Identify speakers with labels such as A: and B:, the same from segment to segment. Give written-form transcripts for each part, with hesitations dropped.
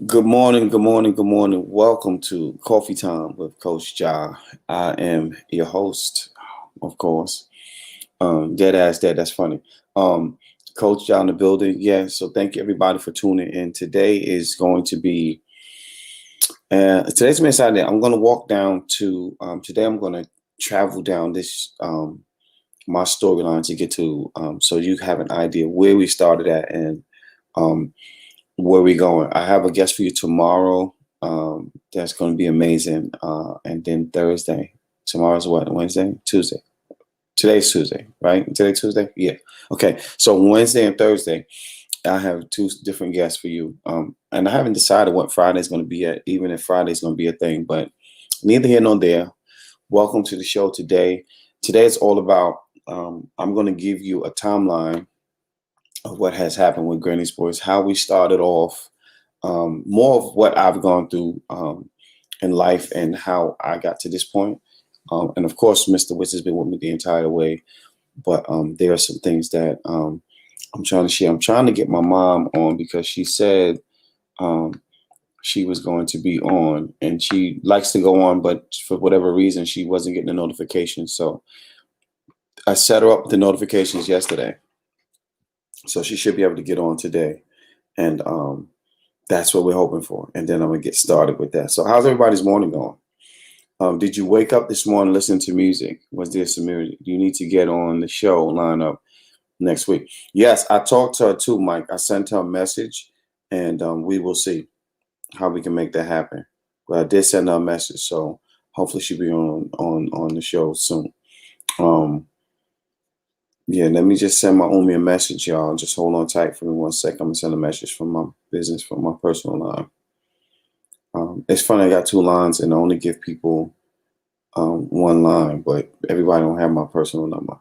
A: Good morning, good morning, good morning. Welcome to Coffee Time with Coach Jah. I am your host, of course. Dead ass dead. That's funny. Um, Coach Jah in the building. Yeah. So thank you everybody for tuning in. Today is going to be. Today's been Saturday. I'm going to walk down to. Today I'm going to travel down this my storyline to get to. So you have an idea where we started at and um where we going. I have a guest for you tomorrow. That's going to be amazing. And then Thursday. Tomorrow's what? Wednesday? Tuesday. Today's Tuesday, right? Today Tuesday? Yeah. Okay. So Wednesday and Thursday, I have two different guests for you. And I haven't decided what Friday's going to be at, even if Friday's going to be a thing, but neither here nor there. Welcome to the show today. Today is all about, I'm going to give you a timeline of what has happened with Granny Sports, how we started off, more of what I've gone through in life and how I got to this point. And of course, Mr. Witz has been with me the entire way, but there are some things that I'm trying to share. I'm trying to get my mom on because she said um, she was going to be on, and she likes to go on, but for whatever reason, she wasn't getting the notifications. So I set her up with the notifications yesterday, so she should be able to get on today. And that's what we're hoping for. And then I'm gonna get started with that. So how's everybody's morning going? Did you wake up this morning listening to music? Was there some music? Do you need to get on the show lineup next week? Yes, I talked to her too, Mike. I sent her a message, and we will see how we can make that happen. But I did send her a message, so hopefully she'll be on the show soon. Um, yeah, let me just send my Umi a message, y'all. Just hold on tight for me 1 second. I'm gonna send a message from my business, from my personal line. It's funny, I got two lines and I only give people one line, but everybody don't have my personal number.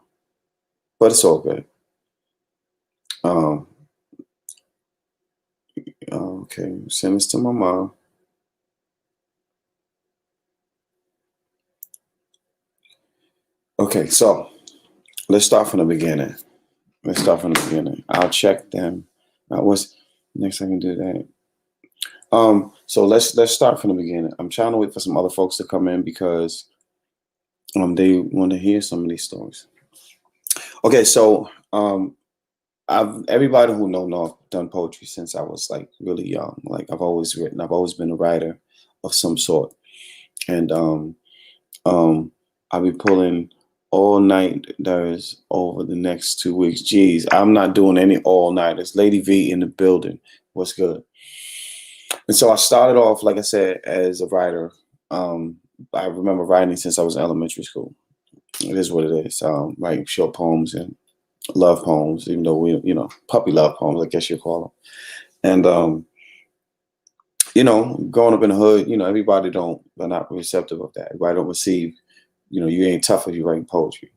A: But it's all good. Um, okay, send this to my mom. Okay, so let's start from the beginning. I'll check them. What's next? I can do that. So let's start from the beginning. I'm trying to wait for some other folks to come in because they want to hear some of these stories. Okay, so everybody who know I've done poetry since I was like really young. Like I've always written. I've always been a writer of some sort, and I'll be pulling all nighters over the next 2 weeks. Geez, I'm not doing any all nighters. Lady V in the building. What's good? And so I started off, like I said, as a writer. I remember writing since I was in elementary school. It is what it is. Writing short poems and love poems, even though puppy love poems, I guess you call them. And growing up in the hood, they're not receptive of that. Everybody don't receive, you ain't tough if you writing poetry.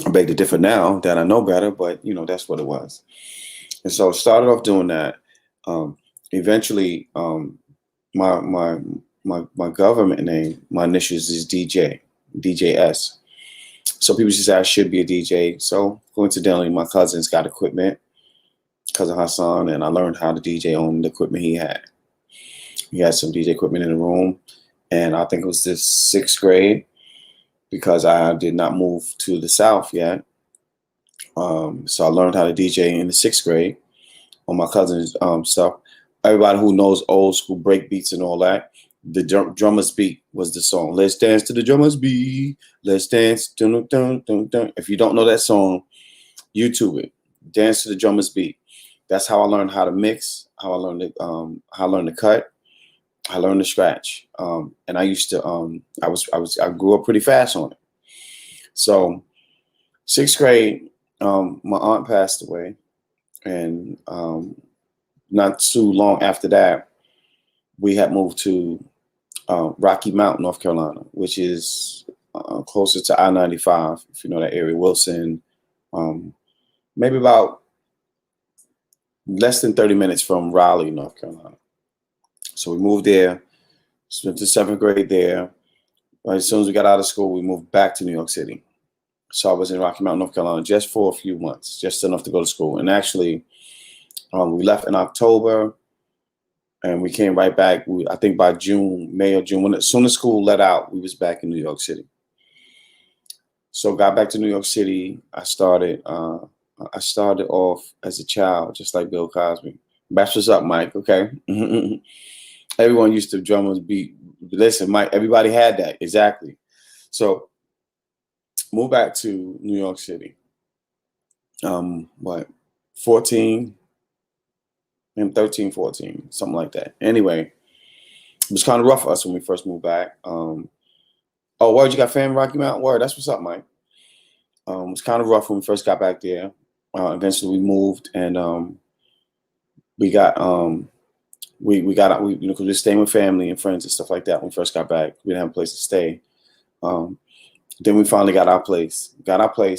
A: I beg to differ now that I know better, but that's what it was. And so I started off doing that. Eventually, my government name, my initials is DJS. So people just say I should be a DJ. So coincidentally, my cousin's got equipment, cousin Hassan, and I learned how to DJ on the equipment he had. He had some DJ equipment in the room, and I think it was the 6th grade because I did not move to the South yet. So I learned how to DJ in the 6th grade on my cousin's stuff. Everybody who knows old school break beats and all that, the drummer's beat was the song. Let's dance to the drummer's beat. Let's dance. Dun, dun, dun, dun. If you don't know that song, YouTube it. Dance to the drummer's beat. That's how I learned how to mix. How I learned to cut. I learned to scratch. And I used to. I grew up pretty fast on it. So 6th grade, my aunt passed away, and not too long after that, we had moved to Rocky Mount, North Carolina, which is closer to I-95, if you know that area, Wilson, maybe about less than 30 minutes from Raleigh, North Carolina. So we moved there, spent the 7th grade there. As soon as we got out of school, we moved back to New York City. So I was in Rocky Mount, North Carolina, just for a few months, just enough to go to school. And actually, We left in October, and we came right back. I think by May or June, as soon as school let out, we was back in New York City. So got back to New York City. I started off as a child, just like Bill Cosby. That's what's up, Mike. Okay. Everyone used to drummers beat. Listen, Mike. Everybody had that exactly. So moved back to New York City. 14 and 13, 14, something like that. Anyway, it was kind of rough for us when we first moved back. Oh, word, you got family Rocky Mountain? Word, that's what's up, Mike. It was kind of rough when we first got back there. Eventually we moved, and we got because we were staying with family and friends and stuff like that when we first got back. We didn't have a place to stay. Then we finally got our place,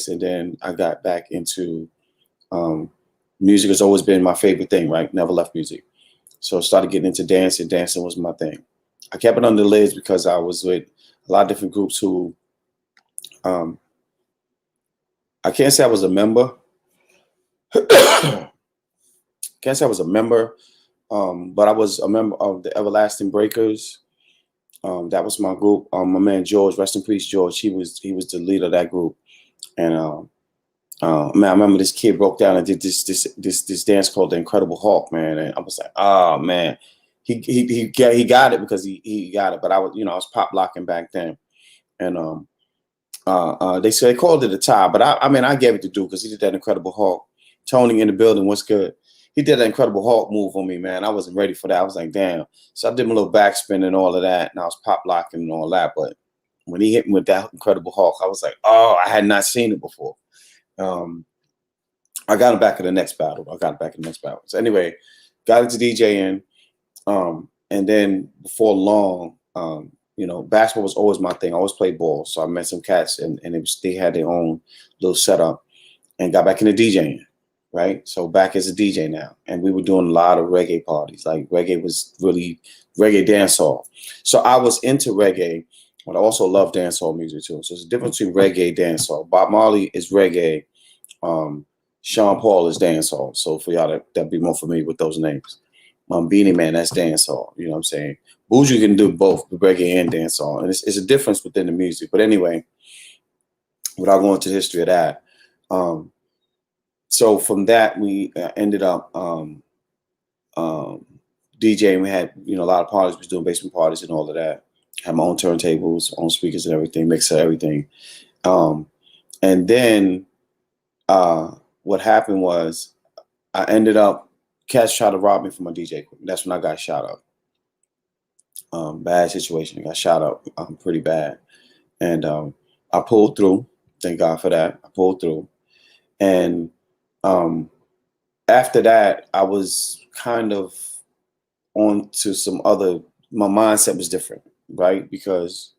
A: and then I got back into music. Has always been my favorite thing, right? Never left music. So I started getting into dancing. Dancing was my thing. I kept it under the lids because I was with a lot of different groups who, I can't say I was a member. Can't say I was a member, but I was a member of the Everlasting Breakers. That was my group. My man George, rest in peace, George. He was the leader of that group. And man, I remember this kid broke down and did this dance called the Incredible Hulk, man. And I was like, oh man, he got it because he got it. But I was pop locking back then, and they called it a tie, but I mean I gave it to Duke because he did that Incredible Hulk. Tony in the building, what's good? He did that Incredible Hulk move on me, man. I wasn't ready for that. I was like, damn. So I did my little backspin and all of that, and I was pop locking and all that. But when he hit me with that Incredible Hulk, I was like, oh, I had not seen it before. I got him back in the next battle. So anyway, got into DJing, and then before long, basketball was always my thing. I always played ball, so I met some cats, and they had their own little setup, and got back into DJing. Right, so back as a DJ now, and we were doing a lot of reggae parties. Like reggae was really reggae dancehall. So I was into reggae, but I also love dancehall music too. So there's a difference between reggae, dancehall. Bob Marley is reggae. Sean Paul is dancehall. So for y'all that be more familiar with those names, Beanie Man, that's dancehall. You know what I'm saying? Bougie can do both, reggae and dancehall, and it's a difference within the music. But anyway, without going into the history of that. So from that, we ended up DJing. We had, a lot of parties. We was doing basement parties and all of that. Had my own turntables, own speakers and everything, mixer, everything. And then what happened was I ended up, cats tried to rob me for my DJ equipment. That's when I got shot up. Bad situation. I got shot up pretty bad. And I pulled through. Thank God for that. I pulled through. And after that, I was kind of on to some other, my mindset was different, right? Because,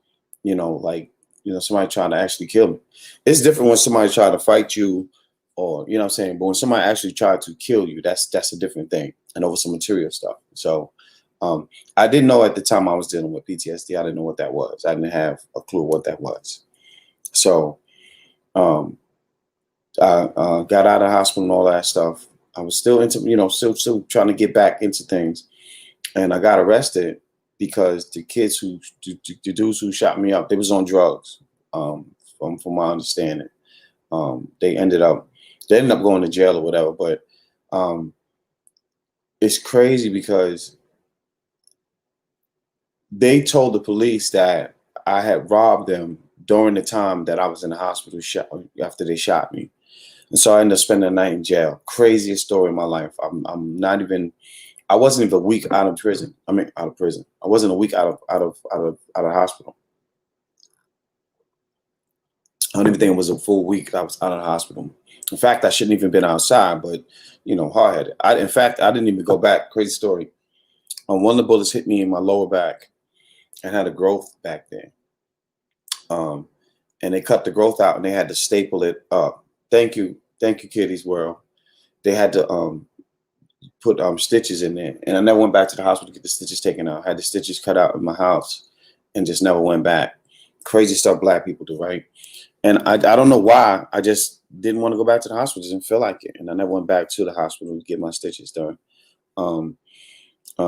A: somebody trying to actually kill me. It's different when somebody tried to fight you or, you know what I'm saying? But when somebody actually tried to kill you, that's a different thing, and over some material stuff. So I didn't know at the time I was dealing with PTSD. I didn't know what that was. I didn't have a clue what that was. So I got out of the hospital and all that stuff. I was still into, still trying to get back into things. And I got arrested because the dudes who shot me up, they was on drugs, from my understanding. They ended up going to jail or whatever. But it's crazy because they told the police that I had robbed them during the time that I was in the hospital after they shot me. And so I ended up spending the night in jail. Craziest story of my life. I wasn't even a week out of prison. Out of prison. I wasn't a week out of hospital. I don't even think it was a full week I was out of the hospital. In fact, I shouldn't even been outside, but hard-headed. I didn't even go back. Crazy story. One of the bullets hit me in my lower back and had a growth back there. And they cut the growth out and they had to staple it up. Thank you, Kitty's World. They had to put stitches in there, and I never went back to the hospital to get the stitches taken out. I had the stitches cut out in my house and just never went back. Crazy stuff Black people do, right? And I don't know why. I just didn't want to go back to the hospital. Just didn't feel like it, and I never went back to the hospital to get my stitches done. Um,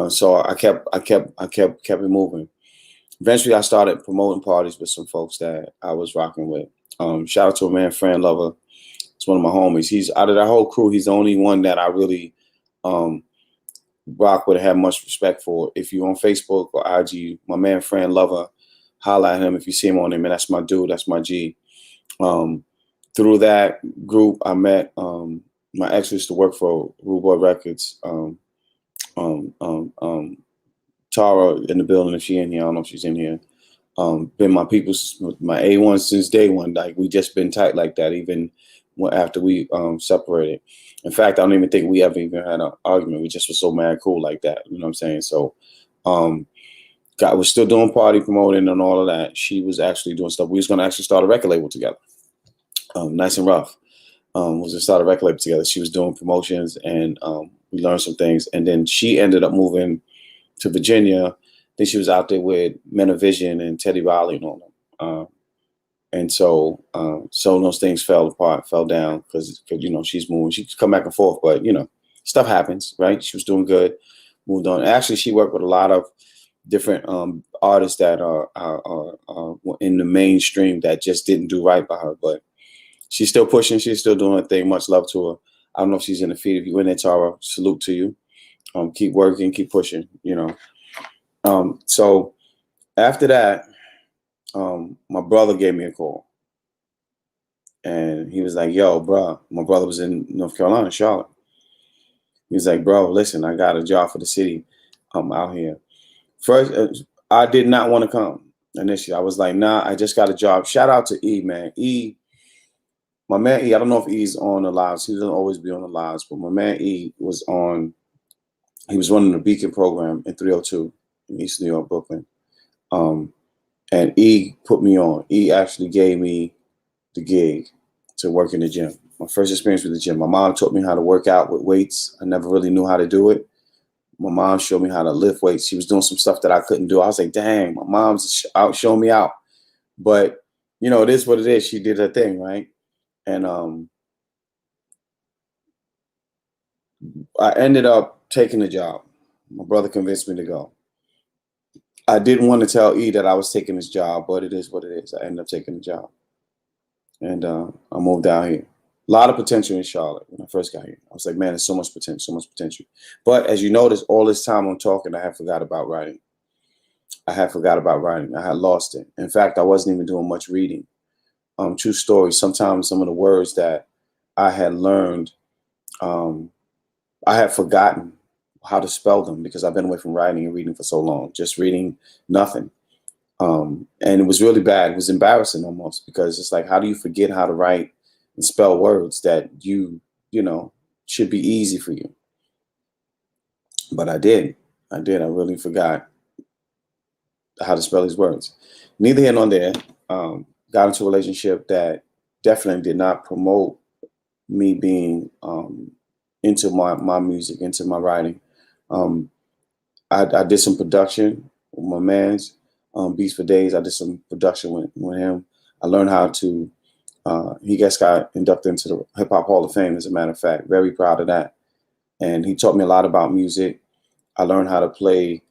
A: so I kept it moving. Eventually, I started promoting parties with some folks that I was rocking with. Shout out to a man, Fran Lover. It's one of my homies. He's out of that whole crew. He's the only one that I really um, rock with and have much respect for. If you're on Facebook or IG, my man, Fran Lover, holla at him if you see him on there. Man, that's my dude. That's my G. Um, Through that group, I met my ex used to work for Rude Boy Records. Um, um, um, Tara in the building, if she in here, I don't know if she's in here. Been my people, my A1 since day one. Like we just been tight like that, even after we separated. In fact, I don't even think we ever even had an argument. We just were so mad cool like that. You know what I'm saying? So, God was still doing party promoting and all of that. She was actually doing stuff. We was gonna actually start a record label together. Nice and Rough. Was to start a record label together. She was doing promotions and we learned some things. And then she ended up moving to Virginia. Then she was out there with Men of Vision and Teddy Riley and all them. And so those things fell apart, fell down because she's moving. She could come back and forth, but stuff happens, right? She was doing good, moved on. Actually, she worked with a lot of different artists that are in the mainstream that just didn't do right by her, but she's still pushing. She's still doing her thing. Much love to her. I don't know if she's in the feed. If you're in there, Tara, salute to you. Keep working, keep pushing, So after that, my brother gave me a call. And he was like, yo, bro, my brother was in North Carolina, Charlotte. He was like, bro, listen, I got a job for the city out here. First, I did not want to come initially. I was like, nah, I just got a job. Shout out to E, man. E, my man E, I don't know if E's on the lives. He doesn't always be on the lives, but my man E was on, he was running the Beacon program in 302 in East New York, Brooklyn. And E put me on. E actually gave me the gig to work in the gym. My first experience with the gym. My mom taught me how to work out with weights. I never really knew how to do it. My mom showed me how to lift weights. She was doing some stuff that I couldn't do. I was like, dang, my mom's out showing me out. But, it is what it is. She did her thing, right? And I ended up taking the job. My brother convinced me to go. I didn't want to tell E that I was taking this job, but it is what it is. I ended up taking the job. And I moved out here. A lot of potential in Charlotte when I first got here. I was like, man, there's so much potential, so much potential. But as you notice, all this time I'm talking, I had forgot about writing. I had lost it. In fact, I wasn't even doing much reading. True story. Sometimes some of the words that I had learned, I had forgotten how to spell them because I've been away from writing and reading for so long, just reading nothing. And it was really bad. It was embarrassing almost because it's like, how do you forget how to write and spell words that should be easy for you? But I did. I really forgot how to spell these words. Neither here nor there. Got into a relationship that definitely did not promote me being into my music, into my writing. I did some production with my man's Beats for Days. I did some production with him. I learned how to, he just got inducted into the Hip Hop Hall of Fame, as a matter of fact. Very proud of that. And he taught me a lot about music. I learned how to play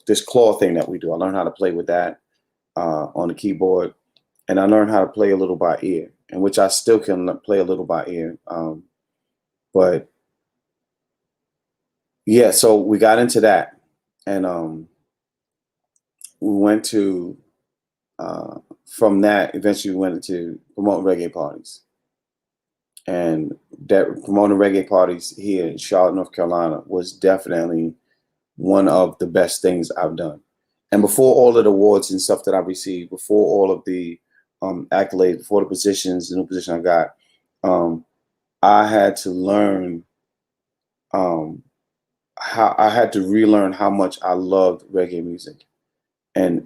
A: this claw thing that we do. I learned how to play with that on the keyboard. And I learned how to play a little by ear, and which I still can play a little by ear. But yeah, so we got into that. And we went to, from that, eventually we went into promoting reggae parties. And that promoting reggae parties here in Charlotte, North Carolina was definitely one of the best things I've done. And before all of the awards and stuff that I received, before all of the accolades, before the positions, the new position I got, I had to learn how I had to relearn how much I loved reggae music, and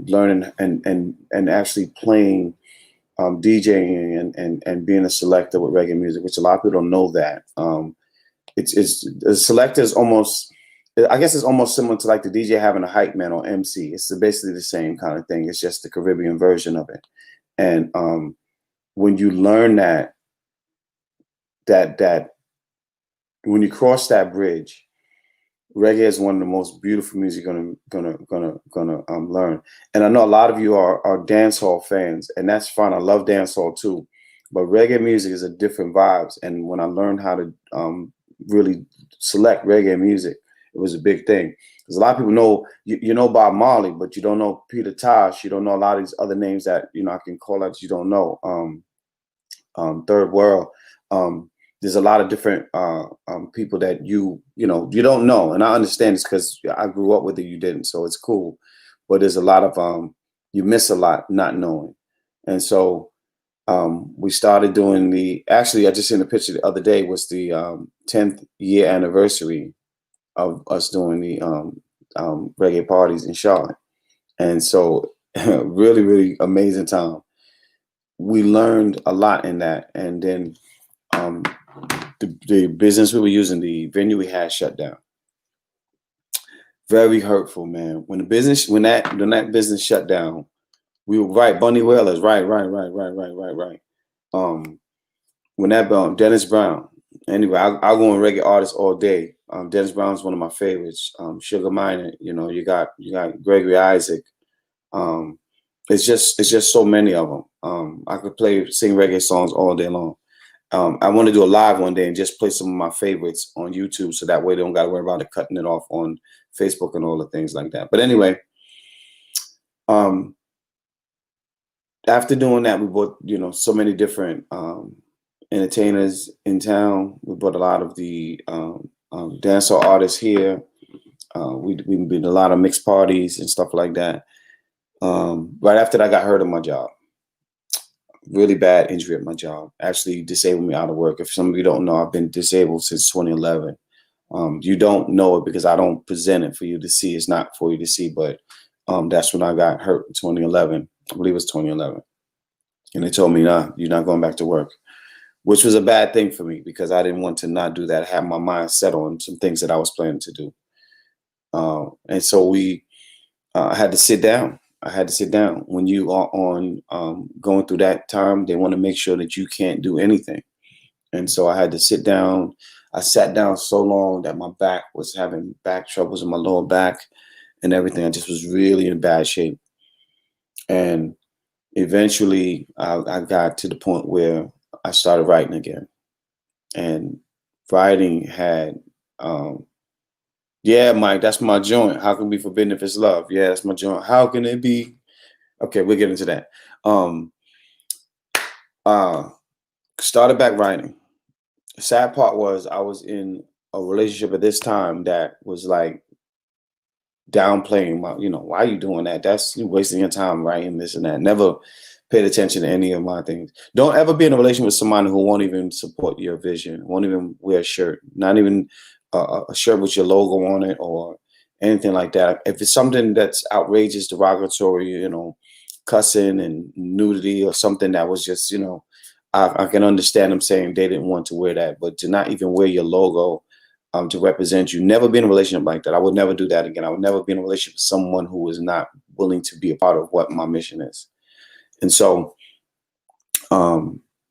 A: learning and actually playing, DJing and being a selector with reggae music, which a lot of people don't know that. It's a selector is almost, I guess it's almost similar to like the DJ having a hype man or MC. It's basically the same kind of thing. It's just the Caribbean version of it. And when you learn that when you cross that bridge, reggae is one of the most beautiful music gonna learn. And I know a lot of you are dancehall fans, and that's fine. I love dancehall too, but reggae music is a different vibes. And when I learned how to really select reggae music, it was a big thing. Because a lot of people know you know Bob Marley, but you don't know Peter Tosh. You don't know a lot of these other names that I can call out. You don't know. Third World. There's a lot of different people that you don't know, and I understand this because I grew up with it. You didn't, so it's cool. But there's a lot of you miss a lot not knowing, and so we started doing the. Actually, I just seen a picture the other day. Was the 10th year anniversary of us doing the reggae parties in Charlotte, and so really, really amazing time. We learned a lot in that, and then um, the business we were using, the venue we had, shut down. Very hurtful, man. When that business shut down, we were right. Bunny Whalers, right. Um, when that Dennis Brown. Anyway, I go on reggae artists all day. Dennis Brown's one of my favorites. Sugar Minor, you got Gregory Isaac. Um, it's just so many of them. I could sing reggae songs all day long. I want to do a live one day and just play some of my favorites on YouTube, so that way they don't got to worry about it cutting it off on Facebook and all the things like that. But anyway, after doing that, we brought so many different entertainers in town. We brought a lot of the dancehall artists here. We did a lot of mixed parties and stuff like that. Right after that, I got hurt on my job. Really bad injury at my job. Actually disabled me out of work. If some of you don't know, I've been disabled since 2011. You don't know it because I don't present it for you to see. It's not for you to see, but that's when I got hurt in 2011. I believe it was 2011. And they told me, nah, you're not going back to work, which was a bad thing for me because I didn't want to not do that. I had my mind set on some things that I was planning to do. And so I had to sit down. When you are on going through that time, they want to make sure that you can't do anything. And so I had to sit down. I sat down so long that my back was having back troubles in my lower back and everything. I just was really in bad shape. And eventually I got to the point where I started writing again. And writing had, yeah, Mike, that's my joint. How can it be forbidden if it's love? Yeah, that's my joint. How can it be? Okay, we'll get into that. Started back writing. The sad part was I was in a relationship at this time that was like downplaying my, why are you doing that? That's you wasting your time writing this and that. Never paid attention to any of my things. Don't ever be in a relationship with somebody who won't even support your vision, won't even wear a shirt, not even a shirt with your logo on it or anything like that. If it's something that's outrageous, derogatory, cussing and nudity or something that was just, I can understand them saying they didn't want to wear that, but to not even wear your logo to represent you, never be in a relationship like that. I would never do that again. I would never be in a relationship with someone who was not willing to be a part of what my mission is. And so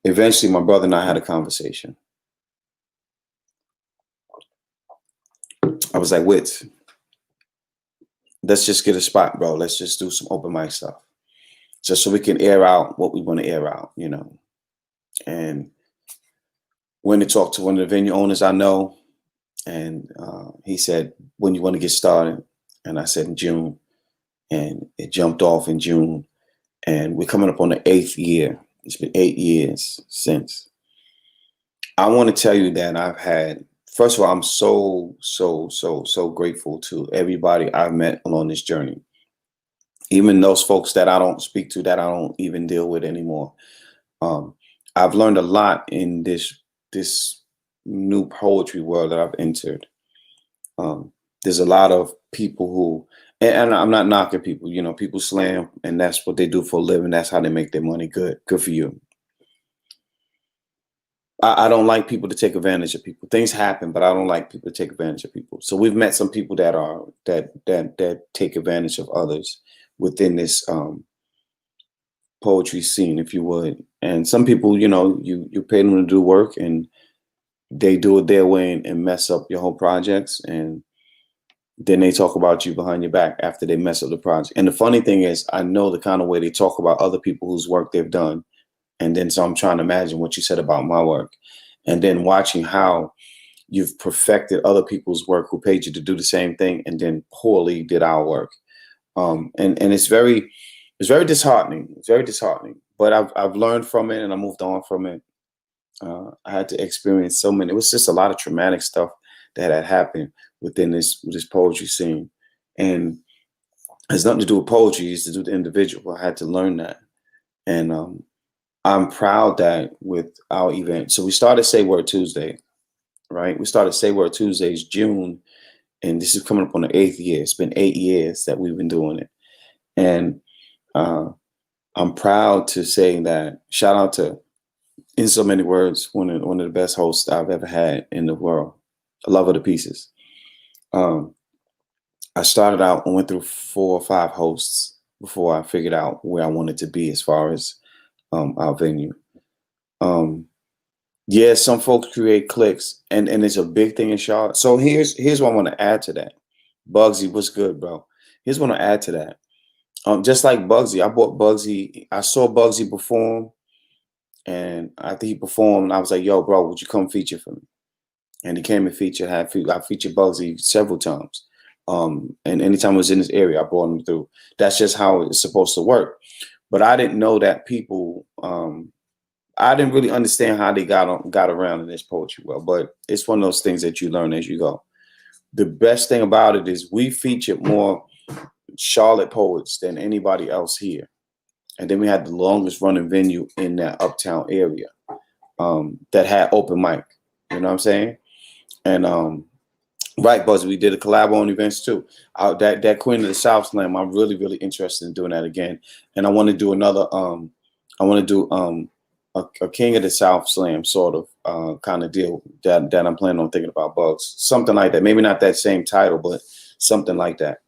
A: eventually my brother and I had a conversation. I was like, Wits, let's just get a spot, bro. Let's just do some open mic stuff. Just so we can air out what we want to air out, And went to talk to one of the venue owners I know. And he said, when you want to get started? And I said, in June. And it jumped off in June. And we're coming up on the 8th year. It's been 8 years since. I want to tell you that first of all, I'm so grateful to everybody I've met along this journey. Even those folks that I don't speak to, that I don't even deal with anymore. I've learned a lot in this new poetry world that I've entered. There's a lot of people who, and I'm not knocking people, people slam and that's what they do for a living. That's how they make their money. Good for you. I don't like people to take advantage of people. Things happen, but I don't like people to take advantage of people. So we've met some people that take advantage of others within this poetry scene, if you would. And some people, you pay them to do work and they do it their way and mess up your whole projects. And then they talk about you behind your back after they mess up the project. And the funny thing is, I know the kind of way they talk about other people whose work they've done. And then so I'm trying to imagine what you said about my work. And then watching how you've perfected other people's work who paid you to do the same thing and then poorly did our work. And it's very disheartening. It's very disheartening. But I've learned from it and I moved on from it. I had to experience so many. It was just a lot of traumatic stuff that had happened within this poetry scene, and it has nothing to do with poetry. It's to do with the individual. I had to learn that, and I'm proud that with our event. So we started Say Word Tuesday, right? We started Say Word Tuesdays June, and this is coming up on the 8th year. It's been 8 years that we've been doing it, and I'm proud to say that. Shout out to, in so many words, one of the best hosts I've ever had in the world. I love her to pieces. I started out and went through 4 or 5 hosts before I figured out where I wanted to be as far as our venue. Yeah, some folks create cliques, and it's a big thing in Charlotte. So here's what I want to add to that. Bugsy, what's good, bro? Here's what I want to add to that. Just like Bugsy, I saw Bugsy perform, and after he performed, I was like, "Yo, bro, would you come feature for me?" And he came and featured. I featured Bugsy several times. And anytime I was in this area, I brought him through. That's just how it's supposed to work. But I didn't know that people. I didn't really understand how they got around in this poetry well. But it's one of those things that you learn as you go. The best thing about it is we featured more Charlotte poets than anybody else here. And then we had the longest running venue in that uptown area that had open mic. You know what I'm saying? And right, Buzz, we did a collab on events too. That Queen of the South Slam, I'm really, really interested in doing that again. And I want to do another. I want to do a King of the South Slam sort of kind of deal that I'm planning on thinking about, Bugs. Something like that. Maybe not that same title, but something like that.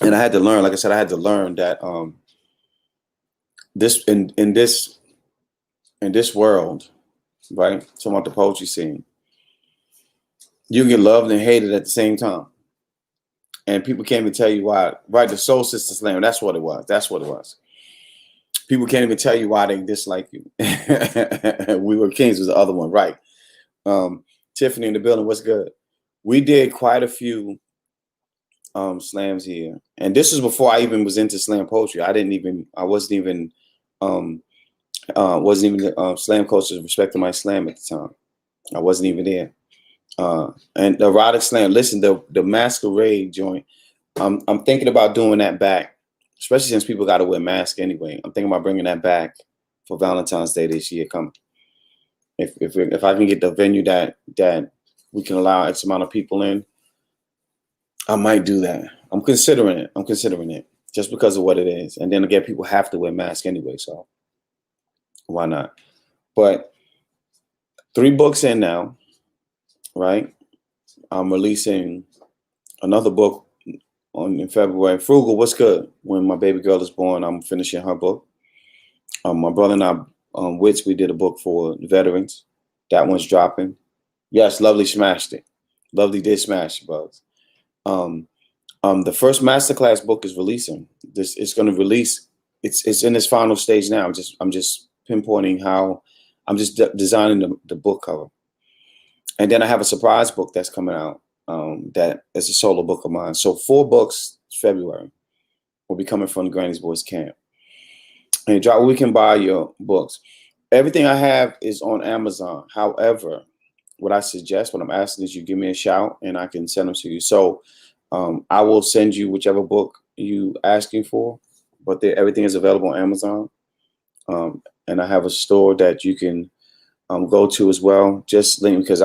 A: And I had to learn, like I said, I had to learn that this in this world, right? Talking about the poetry scene, you can get loved and hated at the same time. And people can't even tell you why. Right, the Soul Sister Slam, that's what it was. That's what it was. People can't even tell you why they dislike you. We Were Kings was the other one, right? Tiffany in the building, what's good? We did quite a few slams here. And this was before I even was into slam poetry. I wasn't even the slam coaches respecting my slam at the time. I wasn't even there. And the erotic slam, listen, the masquerade joint, I'm thinking about doing that back, especially since people got to wear masks anyway. I'm thinking about bringing that back for Valentine's Day this year coming. If I can get the venue that we can allow X amount of people in, I might do that. I'm considering it just because of what it is. And then again, people have to wear masks anyway, so why not? But 3 books in now, right? I'm releasing another book in February. Frugal, what's good? When my baby girl is born, I'm finishing her book. My brother and I, Wits, we did a book for the veterans. That one's dropping. Yes, Lovely smashed it. Lovely did smash, Bugs. The first masterclass book is releasing. It's going to release. It's in its final stage now. I'm just pinpointing how. I'm just designing the book cover, and then I have a surprise book that's coming out. That is a solo book of mine. So 4 books February will be coming from the Granny's Boys Camp. And we can buy your books. Everything I have is on Amazon. However, what I'm asking is you give me a shout and I can send them to you. So I will send you whichever book you asking for, but everything is available on Amazon. And I have a store that you can go to as well. Just link, because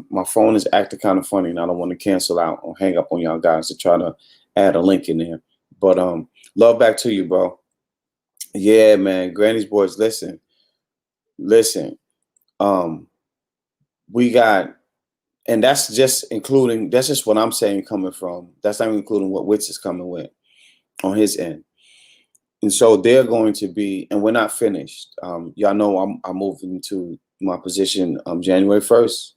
A: my phone is acting kind of funny and I don't want to cancel out or hang up on y'all guys to try to add a link in there. But love back to you, bro. Yeah, man. Granny's Boys, listen. We got, and that's just what I'm saying coming from. That's not even including what Wits is coming with. on his end. And so they're going to be, and we're not finished. Y'all know I'm moving to my position January 1st,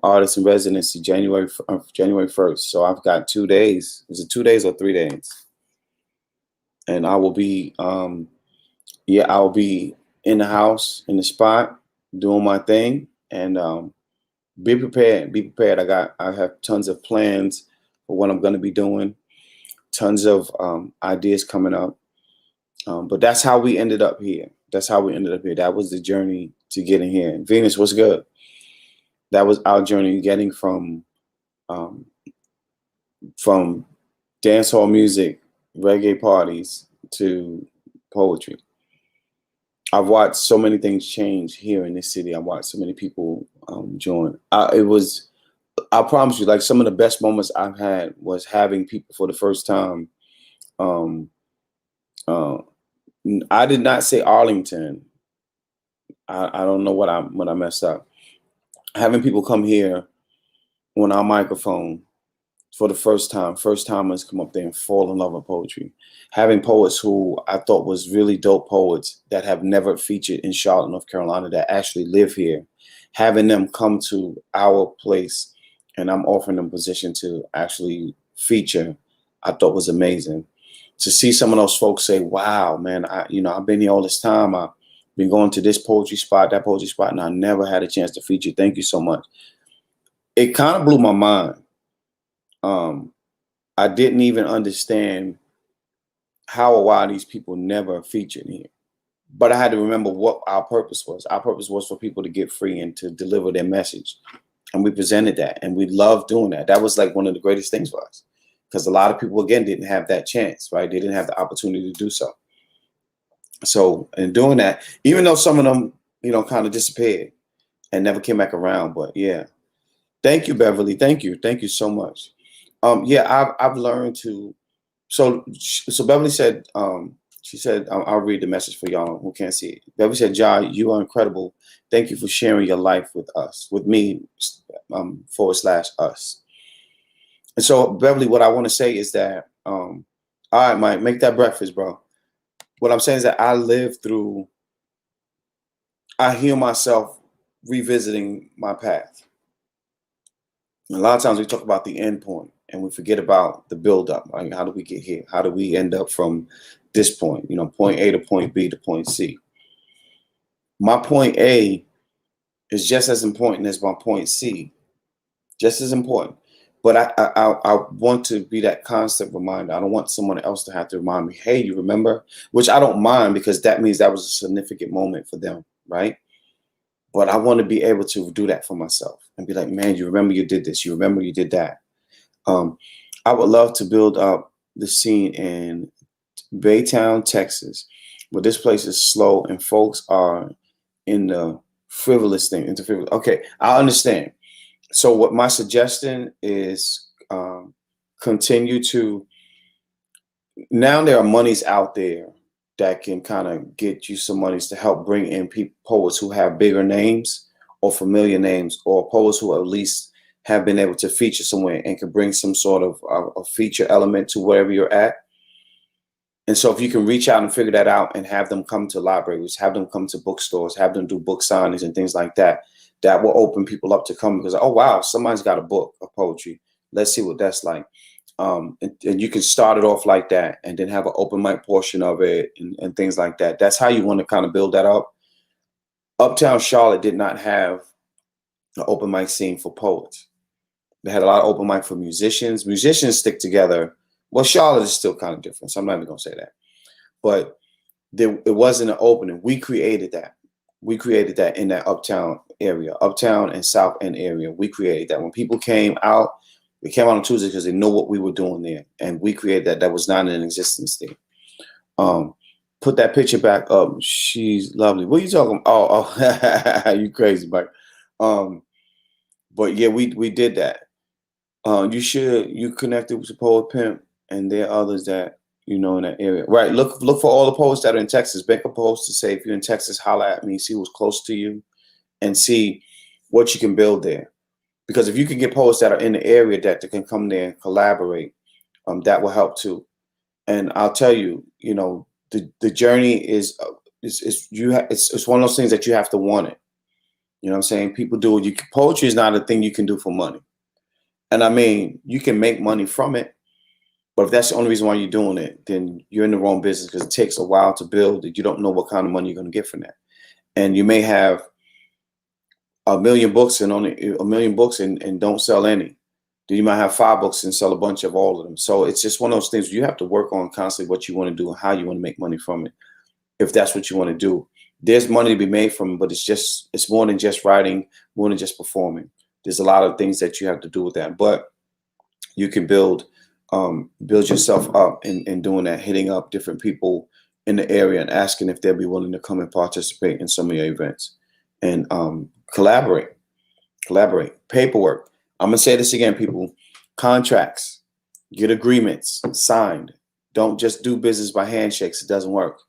A: artist in residency January 1st. So I've got 2 days. Is it 2 days or 3 days? And I will be, I'll be in the house, in the spot, doing my thing, and be prepared. Be prepared. I have tons of plans for what I'm going to be doing. Tons of ideas coming up. But that's how we ended up here. That's how we ended up here. That was the journey to getting here. Venus, what's good? That was our journey getting um, from dance hall music, reggae parties to poetry. I've watched so many things change here in this city. I watched so many people join. I promise you, like some of the best moments I've had was having people for the first time. Um, uh, I did not say Arlington. I don't know what I messed up. Having people come here on our microphone for the first timers come up there and fall in love with poetry. Having poets who I thought was really dope poets that have never featured in Charlotte, North Carolina, that actually live here, having them come to our place and I'm offering them position to actually feature, I thought was amazing. To see some of those folks say, wow, man, I've been here all this time. I've been going to this poetry spot, that poetry spot, and I never had a chance to feature. Thank you so much. It kind of blew my mind. I didn't even understand how or why these people never featured here. But I had to remember what our purpose was. Our purpose was for people to get free and to deliver their message. And we presented that, and we loved doing that. That was like one of the greatest things for us, because a lot of people, again, didn't have that chance, right? They didn't have the opportunity to do so. So in doing that, even though some of them, kind of disappeared and never came back around, but yeah. Thank you, Beverly. Thank you. Thank you so much. I've learned to. So Beverly said, she said, I'll read the message for y'all who can't see it. Beverly said, Jai, you are incredible. Thank you for sharing your life with us, with me, /us. And so, Beverly, what I want to say is that, all right, Mike, make that breakfast, bro. What I'm saying is that I hear myself revisiting my path. A lot of times we talk about the end point and we forget about the build up. Like, how do we get here? How do we end up from this point, point A to point B to point C? My point A is just as important as my point C, just as important. But I want to be that constant reminder. I don't want someone else to have to remind me, hey, you remember? Which I don't mind, because that means that was a significant moment for them, right? But I want to be able to do that for myself and be like, man, you remember you did this. You remember you did that. I would love to build up the scene in Baytown, Texas, where this place is slow and folks are in the frivolous thing. Okay, I understand. So what my suggestion is, continue to, now there are monies out there that can kind of get you some monies to help bring in poets who have bigger names or familiar names, or poets who at least have been able to feature somewhere and can bring some sort of a feature element to wherever you're at. And so if you can reach out and figure that out and have them come to libraries, have them come to bookstores, have them do book signings and things like that, that will open people up to come, because, oh, wow, somebody's got a book of poetry. Let's see what that's like. And you can start it off like that and then have an open mic portion of it and things like that. That's how you want to kind of build that up. Uptown Charlotte did not have an open mic scene for poets. They had a lot of open mic for musicians. Musicians stick together. Well, Charlotte is still kind of different, so I'm not even going to say that. But it wasn't an opening. We created that. We created that in that Uptown area, Uptown and South End area. We created that. When people came out, we came out on Tuesday because they know what we were doing there. And we created that. That was not in existence there. Put that picture back up. She's lovely. What are you talking about? Oh, you crazy, Mike. But yeah, we did that. You connected with the Poet Pimp, and there are others that in that area. Right. Look for all the poets that are in Texas. Make a post to say, if you're in Texas, holla at me, see what's close to you, and see what you can build there. Because if you can get poets that are in the area that can come there and collaborate, that will help too. And I'll tell you, the journey it's one of those things that you have to want it. You know what I'm saying? People do it. Poetry is not a thing you can do for money. And I mean, you can make money from it, but if that's the only reason why you're doing it, then you're in the wrong business, because it takes a while to build it. You don't know what kind of money you're going to get from that. And you may have a million books and only a million books and don't sell any. Then you might have 5 books and sell a bunch of all of them. So it's just one of those things you have to work on constantly what you want to do and how you want to make money from it, if that's what you want to do. There's money to be made from it, but it's more than just writing, more than just performing. There's a lot of things that you have to do with that. But you can build yourself up in doing that, hitting up different people in the area and asking if they'll be willing to come and participate in some of your events, and collaborate. Paperwork. I'm gonna say this again, people. Contracts, get agreements signed. Don't just do business by handshakes. It doesn't work.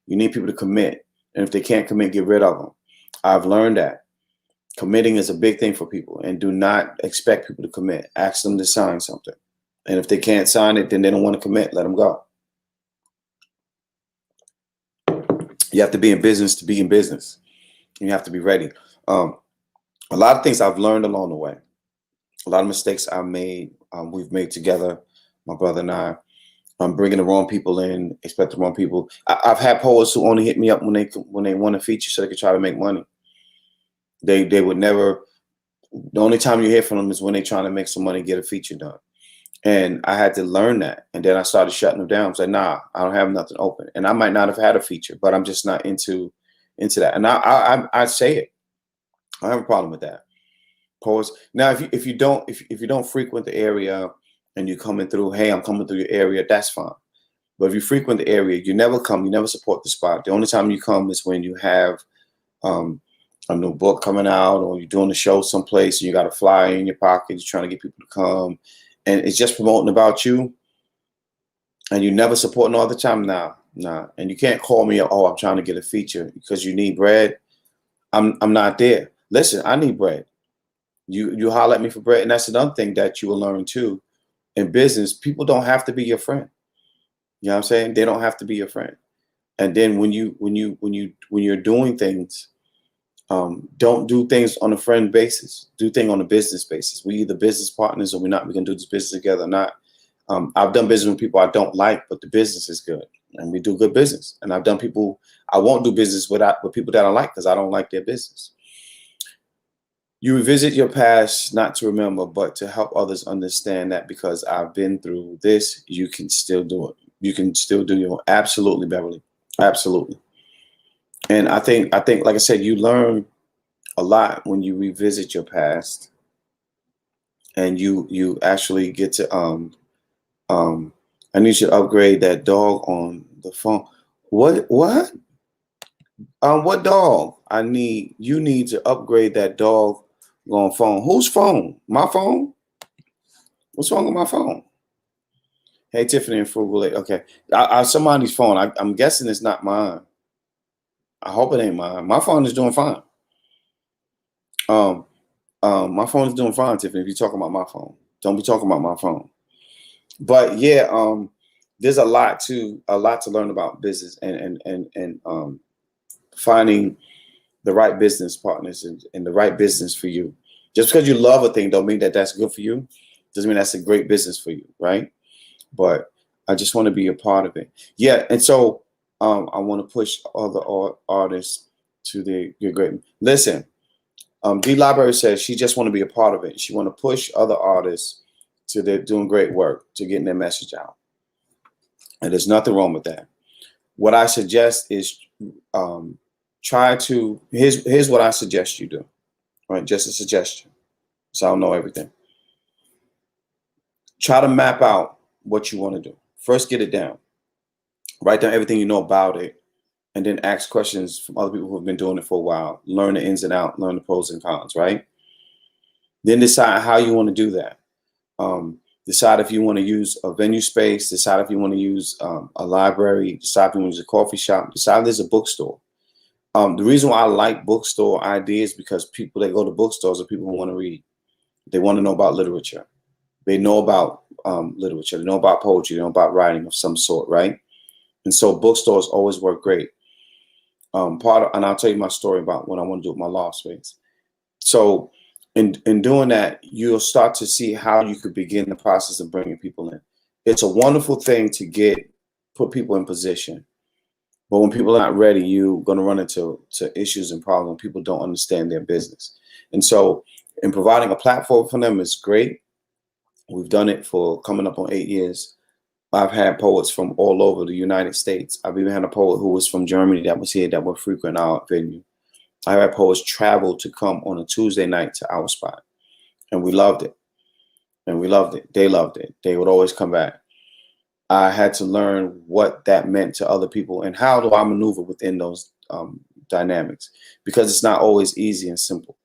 A: You need people to commit, and if they can't commit, get rid of them. I've learned that committing is a big thing for people, and do not expect people to commit. Ask them to sign something. And if they can't sign it, then they don't want to commit. Let them go. You have to be in business to be in business. You have to be ready. A lot of things I've learned along the way. A lot of mistakes I made, we've made together, my brother and I. I'm bringing the wrong people in, expect the wrong people. I've had poets who only hit me up when they want a feature so they could try to make money. They would never. The only time you hear from them is when they're trying to make some money, get a feature done. And I had to learn that. And then I started shutting them down. I was like, nah, I don't have nothing open. And I might not have had a feature, but I'm just not into that. And I say it. I have a problem with that. Poets. Now, if you don't frequent the area and you're coming through, hey, I'm coming through your area, that's fine. But if you frequent the area, you never come, you never support the spot. The only time you come is when you have a new book coming out, or you're doing a show someplace and you got a flyer in your pocket, you're trying to get people to come. And it's just promoting about you, and you never supporting all the time. Nah. And you can't call me, oh, I'm trying to get a feature because you need bread. I'm not there. Listen, I need bread. You holler at me for bread, and that's another thing that you will learn too. In business, people don't have to be your friend. You know what I'm saying? They don't have to be your friend. And then when you're doing things, don't do things on a friend basis. Do things on a business basis. We either business partners or we're not. We can do this business together or not. I've done business with people I don't like, but the business is good and we do good business. And I've done people I won't do business with people that I like because I don't like their business. You revisit your past not to remember, but to help others understand that because I've been through this, you can still do it. You can still do your absolutely, Beverly. Absolutely. And I think, like I said, you learn a lot when you revisit your past, and you actually get to I need you to upgrade that dog on the phone. What? What dog? You need to upgrade that dog on phone. Whose phone? My phone? What's wrong with my phone? Hey, Tiffany and Frugal. Okay. Somebody's phone. I'm guessing it's not mine. I hope it ain't mine. My phone is doing fine. My phone is doing fine, Tiffany. If you're talking about my phone, don't be talking about my phone. But yeah, there's a lot to learn about business and finding the right business partners and the right business for you. Just because you love a thing don't mean that that's good for you. Doesn't mean that's a great business for you, right? But I just want to be a part of it. Yeah, and so I want to push other artists to your great. Listen, D Library says she just want to be a part of it. She want to push other artists to their doing great work, to getting their message out. And there's nothing wrong with that. What I suggest is here's what I suggest you do. Right? Just a suggestion. So I don't know everything. Try to map out what you want to do. First, get it down. Write down everything you know about it, and then ask questions from other people who have been doing it for a while. Learn the ins and outs, learn the pros and cons, right? Then decide how you want to do that. Decide if you want to use a venue space, decide if you want to use a library, decide if you want to use a coffee shop, decide if there's a bookstore. The reason why I like bookstore ideas is because people that go to bookstores are people who want to read. They want to know about literature. They know about literature. They know about poetry. They know about writing of some sort, right? And so bookstores always work great. And I'll tell you my story about what I want to do with my law space. So in doing that, you'll start to see how you could begin the process of bringing people in. It's a wonderful thing to put people in position. But when people are not ready, you're going to run into issues and problems. People don't understand their business. And so in providing a platform for them is great. We've done it for coming up on 8 years. I've had poets from all over the United States. I've even had a poet who was from Germany that was here that would frequent our venue. I had poets travel to come on a Tuesday night to our spot. And we loved it. And we loved it. They loved it. They would always come back. I had to learn what that meant to other people and how do I maneuver within those dynamics, because it's not always easy and simple.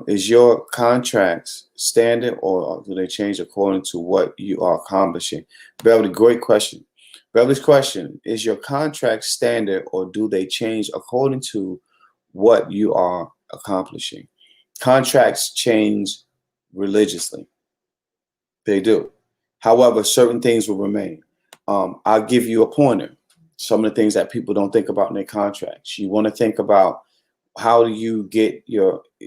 A: Is your contracts standard, or do they change according to what you are accomplishing? Beverly, great question. Beverly's question, is your contract standard, or do they change according to what you are accomplishing? Contracts change religiously. They do. However, certain things will remain. I'll give you a pointer. Some of the things that people don't think about in their contracts. You want to think about how do you get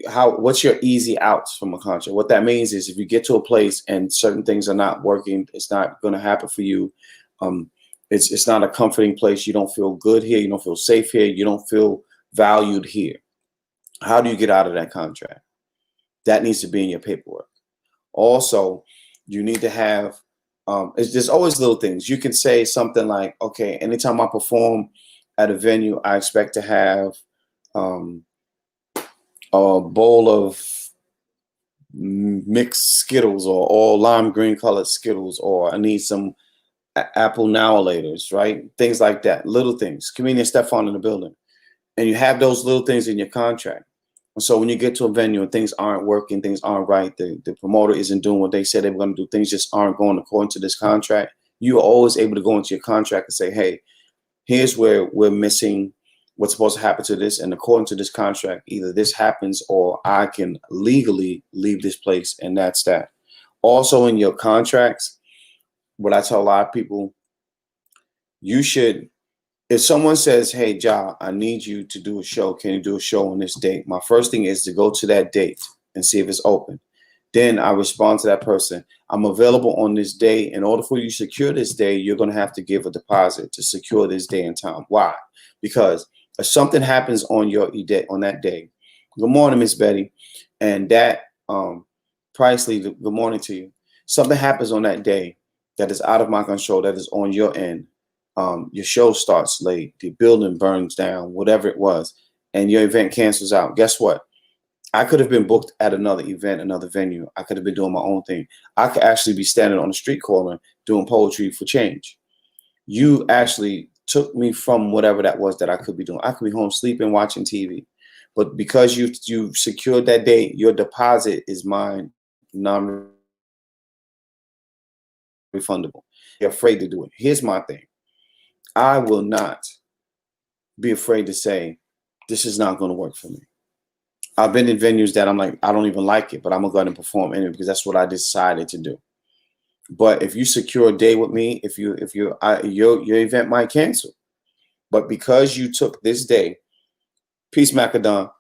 A: what's your easy outs from a contract? What that means is if you get to a place and certain things are not working, it's not going to happen for you. It's not a comforting place. You don't feel good here. You don't feel safe here. You don't feel valued here. How do you get out of that contract? That needs to be in your paperwork. Also, you need to have, there's always little things. You can say something like, okay, anytime I perform at a venue, I expect to have a bowl of mixed Skittles, or all lime green colored Skittles, or I need some apple now-laters, right? Things like that, little things. Comedian Stefan in the building. And you have those little things in your contract. And so when you get to a venue and things aren't working, things aren't right, the promoter isn't doing what they said they were going to do, things just aren't going according to this contract, you are always able to go into your contract and say, hey, here's where we're missing what's supposed to happen to this. And according to this contract, either this happens or I can legally leave this place, and that's that. Also in your contracts, what I tell a lot of people, you should, if someone says, hey, Ja, I need you to do a show. Can you do a show on this date? My first thing is to go to that date and see if it's open. Then I respond to that person. I'm available on this day. In order for you to secure this day, you're going to have to give a deposit to secure this day and time. Why? Because if something happens on that day, good morning, Miss Betty, and that Pricely, good morning to you. Something happens on that day that is out of my control, that is on your end. Your show starts late, the building burns down, whatever it was, and your event cancels out. Guess what? I could have been booked at another event, another venue. I could have been doing my own thing. I could actually be standing on the street corner doing poetry for change. You actually took me from whatever that was that I could be doing. I could be home sleeping, watching TV. But because you secured that date, your deposit is mine, non-refundable. You're afraid to do it. Here's my thing. I will not be afraid to say, this is not going to work for me. I've been in venues that I'm like, I don't even like it, but I'm going to go ahead and perform anyway because that's what I decided to do. But if you secure a day with me, your event might cancel. But because you took this day, peace, Macadon,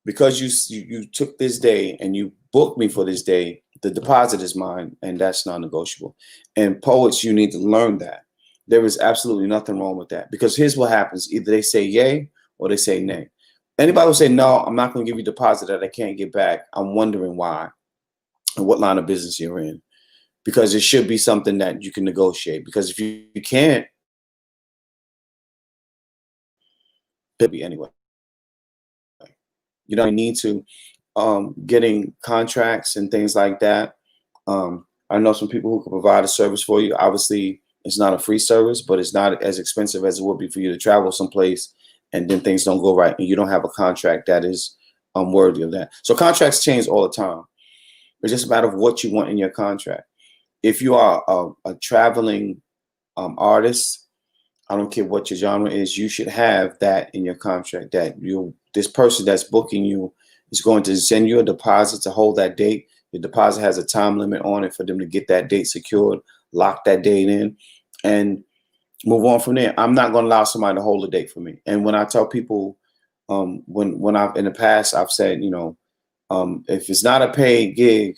A: because you took this day and you booked me for this day, the deposit is mine, and that's non-negotiable. And poets, you need to learn that. There is absolutely nothing wrong with that, because here's what happens. Either they say yay or they say nay. Anybody will say, no, I'm not going to give you a deposit that I can't get back. I'm wondering why and what line of business you're in, because it should be something that you can negotiate, because if you can't, it'll be anyway. You don't need to getting contracts and things like that. I know some people who can provide a service for you. Obviously, it's not a free service, but it's not as expensive as it would be for you to travel someplace and then things don't go right and you don't have a contract that is worthy of that. So contracts change all the time. It's just a matter of what you want in your contract. If you are a traveling artist, I don't care what your genre is, you should have that in your contract, that this person that's booking you is going to send you a deposit to hold that date. The deposit has a time limit on it for them to get that date secured, lock that date in, and move on from there. I'm not going to allow somebody to hold a date for me. And when I tell people, when I've in the past, I've said, if it's not a paid gig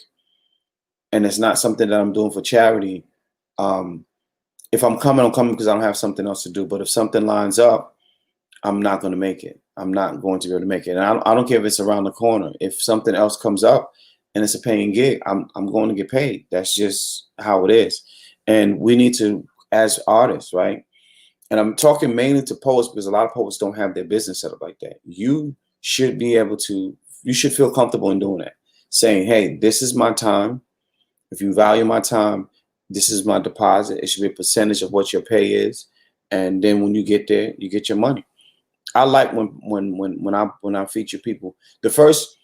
A: and it's not something that I'm doing for charity, if I'm coming because I don't have something else to do. But if something lines up, I'm not going to make it. I'm not going to be able to make it. And I don't care if it's around the corner. If something else comes up and it's a paying gig, I'm going to get paid. That's just how it is. And we need to, as artists, right? And I'm talking mainly to poets because a lot of poets don't have their business set up like that. You should feel comfortable in doing that. Saying, hey, this is my time. If you value my time, this is my deposit. It should be a percentage of what your pay is. And then when you get there, you get your money. I like when I feature people. The first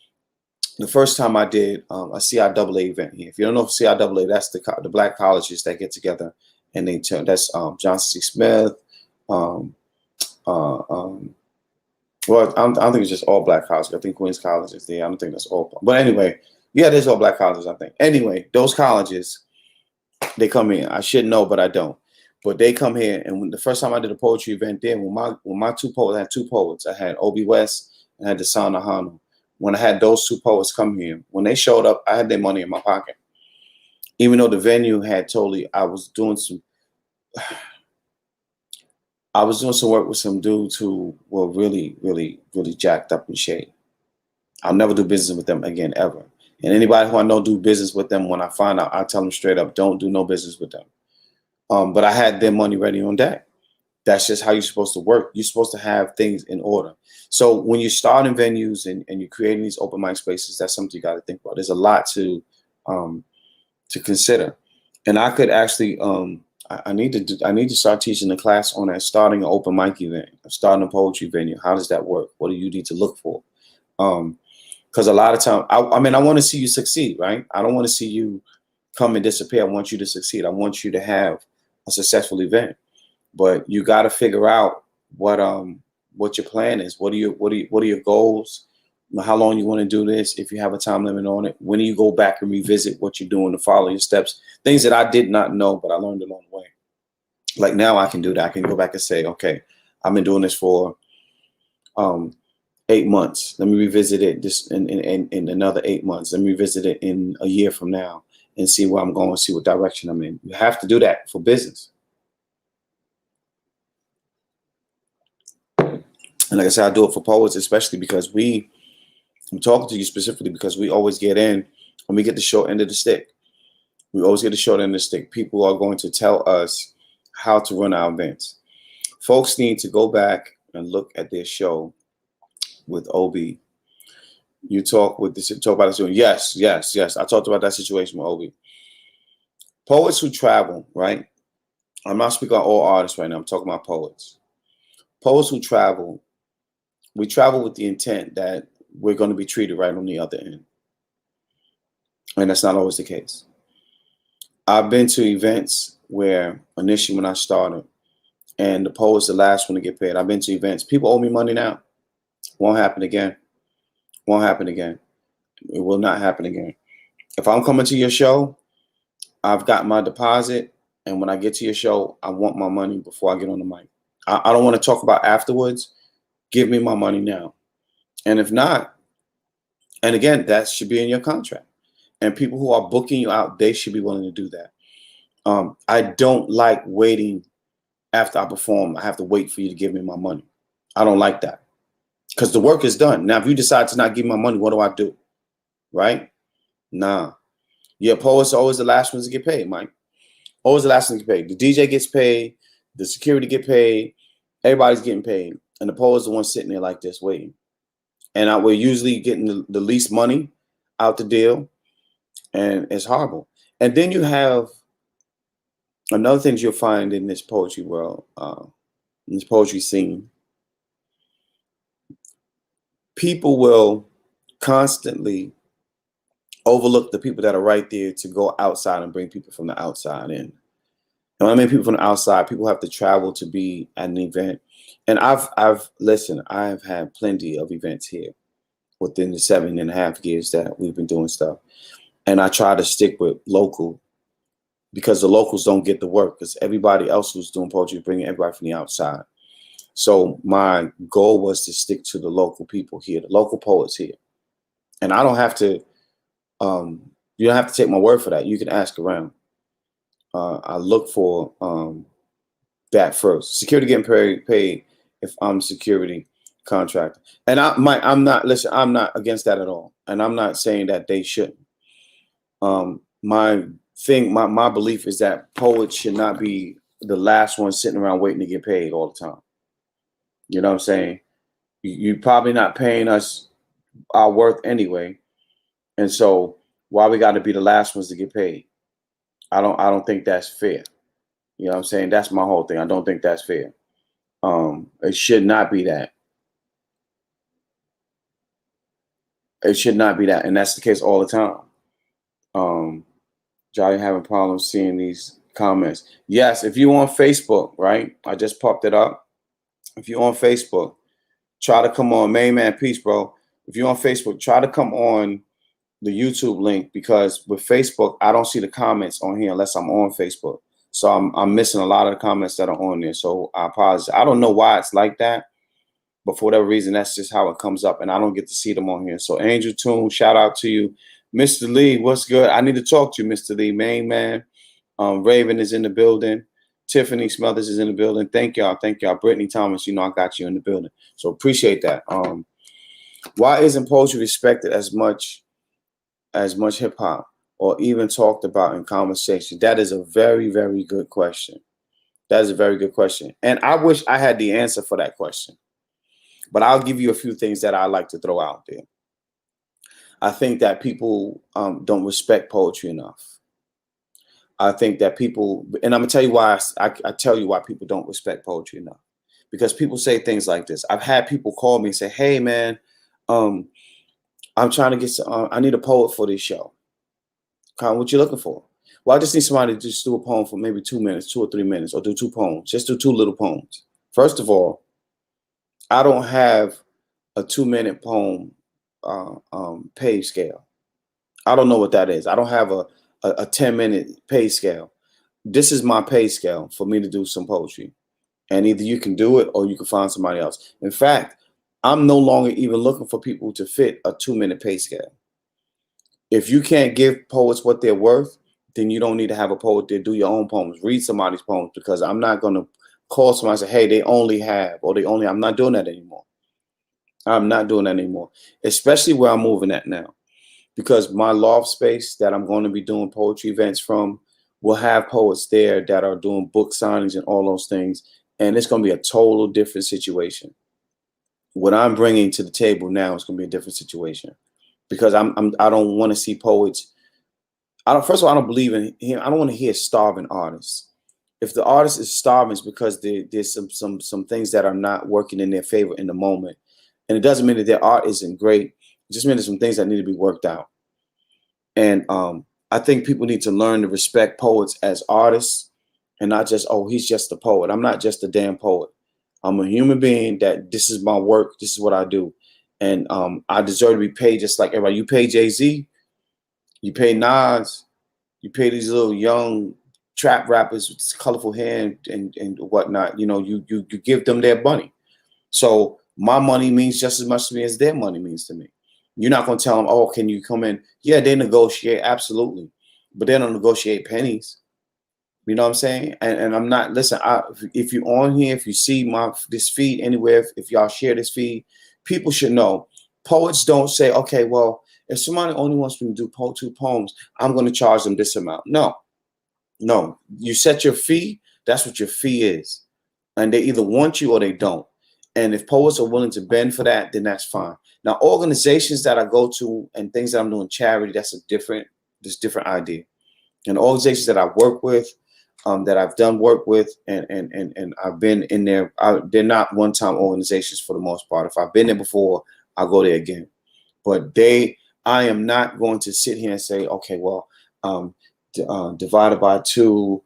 A: time I did a CIAA event here. If you don't know CIAA, that's the black colleges that get together and they turn. That's Johnson C. Smith. Well, I don't think it's just all black colleges. I think Queens College is there. I don't think that's all. But anyway, yeah, there's all black colleges, I think. Anyway, those colleges, they come in. I should know, but I don't. But they come here, and when the first time I did a poetry event there, when my two poets, I had two poets. I had Obi West and I had Desana Hanu. When I had those two poets come here, when they showed up, I had their money in my pocket. Even though the venue had I was doing some work with some dudes who were really, really, really jacked up in shape. I'll never do business with them again, ever. And anybody who I know do business with them, when I find out, I tell them straight up, don't do no business with them. But I had their money ready on deck. That's just how you're supposed to work. You're supposed to have things in order. So when you're starting venues and you're creating these open mic spaces, that's something you got to think about. There's a lot to consider. And I could actually, I need to start teaching a class on that, starting an open mic event, starting a poetry venue. How does that work? What do you need to look for? Because a lot of time, I want to see you succeed, right? I don't want to see you come and disappear. I want you to succeed. I want you to have a successful event. But you got to figure out what your plan is. What are your goals? How long you want to do this? If you have a time limit on it, when do you go back and revisit what you're doing to follow your steps? Things that I did not know, but I learned along the way. Like now I can do that. I can go back and say, okay, I've been doing this for 8 months. Let me revisit it this in another 8 months. Let me revisit it in a year from now and see where I'm going, see what direction I'm in. You have to do that for business. And like I said, I do it for poets, especially because I'm talking to you specifically because we always get in and we get the short end of the stick. We always get the short end of the stick. People are going to tell us how to run our events. Folks need to go back and look at their show with Obi. You talk about this. Yes. I talked about that situation with Obi. Poets who travel, right? I'm not speaking on all artists right now. I'm talking about poets. Poets who travel, we travel with the intent that we're going to be treated right on the other end. And that's not always the case. I've been to events where initially when I started, and the poet's the last one to get paid. I've been to events. People owe me money now. Won't happen again. Won't happen again. It will not happen again. If I'm coming to your show, I've got my deposit. And when I get to your show, I want my money before I get on the mic. I don't want to talk about afterwards. Give me my money now. And if not, and again, that should be in your contract. And people who are booking you out, they should be willing to do that. I don't like waiting after I perform. I have to wait for you to give me my money. I don't like that because the work is done. Now, if you decide to not give me my money, what do I do? Right? Nah. Yeah, poets are always the last ones to get paid, Mike. Always the last ones to get paid. The DJ gets paid. The security get paid. Everybody's getting paid. And the poet's the one sitting there like this waiting. And we're usually getting the least money out the deal. And it's horrible. And then you have another thing you'll find in this poetry world, in this poetry scene. People will constantly overlook the people that are right there to go outside and bring people from the outside in. And when I mean people from the outside, people have to travel to be at an event. And I've had plenty of events here within the 7.5 years that we've been doing stuff. And I try to stick with local because the locals don't get the work because everybody else who's doing poetry is bringing everybody from the outside. So my goal was to stick to the local people here, the local poets here. And I don't have to, you don't have to take my word for that. You can ask around. I look for that first. Security getting paid if I'm security contractor. And I'm not against that at all. And I'm not saying that they shouldn't. My belief is that poets should not be the last one sitting around waiting to get paid all the time. You know what I'm saying? You're probably not paying us our worth anyway. And so why we got to be the last ones to get paid? I don't think that's fair. You know what I'm saying? That's my whole thing. I don't think that's fair. It should not be that. It should not be that. And that's the case all the time. Jolly having problems seeing these comments. Yes, if you're on Facebook, right? I just popped it up. If you're on Facebook, try to come on. Main man, peace, bro. If you're on Facebook, try to come on the YouTube link because with Facebook, I don't see the comments on here unless I'm on Facebook. So I'm missing a lot of the comments that are on there. So I apologize. I don't know why it's like that, but for whatever reason, that's just how it comes up, and I don't get to see them on here. So Angel Toon, shout out to you. Mr. Lee, what's good? I need to talk to you, Mr. Lee, main man. Raven is in the building. Tiffany Smothers is in the building. Thank y'all. Thank y'all. Brittany Thomas, you know I got you in the building. So appreciate that. Why isn't poetry respected as much hip hop or even talked about in conversation? That is a very, very good question. That is a very good question. And I wish I had the answer for that question. But I'll give you a few things that I like to throw out there. I think that people don't respect poetry enough. I think that people, and I'm gonna tell you why. I tell you why people don't respect poetry enough. Because people say things like this. I've had people call me and say, "Hey, man, I'm trying to get. I need a poet for this show. What you looking for?" Well, I just need somebody to just do a poem for maybe 2 minutes, 2 or 3 minutes, or do 2 poems. Just do 2 little poems. First of all, I don't have a 2-minute poem page scale. I don't know what that is. I don't have a 10-minute pay scale. This is my pay scale for me to do some poetry. And either you can do it or you can find somebody else. In fact, I'm no longer even looking for people to fit a 2-minute pay scale. If you can't give poets what they're worth, then you don't need to have a poet there. Do your own poems. Read somebody's poems because I'm not going to call somebody and say, hey, they only have, or I'm not doing that anymore. I'm not doing that anymore, especially where I'm moving at now. Because my loft space that I'm going to be doing poetry events from will have poets there that are doing book signings and all those things. And it's going to be a total different situation. What I'm bringing to the table now is going to be a different situation because I don't want to see poets. First of all, I don't believe in him. I don't want to hear starving artists. If the artist is starving, it's because there's some things that are not working in their favor in the moment. And it doesn't mean that their art isn't great. It just means there's some things that need to be worked out. And I think people need to learn to respect poets as artists and not just, oh, he's just a poet. I'm not just a damn poet. I'm a human being that this is my work. This is what I do. And I deserve to be paid just like everybody. You pay Jay-Z, you pay Nas, you pay these little young trap rappers with this colorful hair and whatnot. You know, you give them their money. So my money means just as much to me as their money means to me. You're not going to tell them, oh, can you come in? Yeah, they negotiate, absolutely. But they don't negotiate pennies. You know what I'm saying? And I'm not, listen, if you're on here, if you see this feed anywhere, if y'all share this feed, people should know. Poets don't say, okay, well, if somebody only wants me to do 2 poems, I'm going to charge them this amount. No. You set your fee, that's what your fee is. And they either want you or they don't. And if poets are willing to bend for that, then that's fine. Now, organizations that I go to and things that I'm doing charity, that's a different idea. And organizations that I work with, that I've done work with, and I've been in there, they're not one-time organizations for the most part. If I've been there before, I'll go there again. But I am not going to sit here and say, okay, well, divided by 2,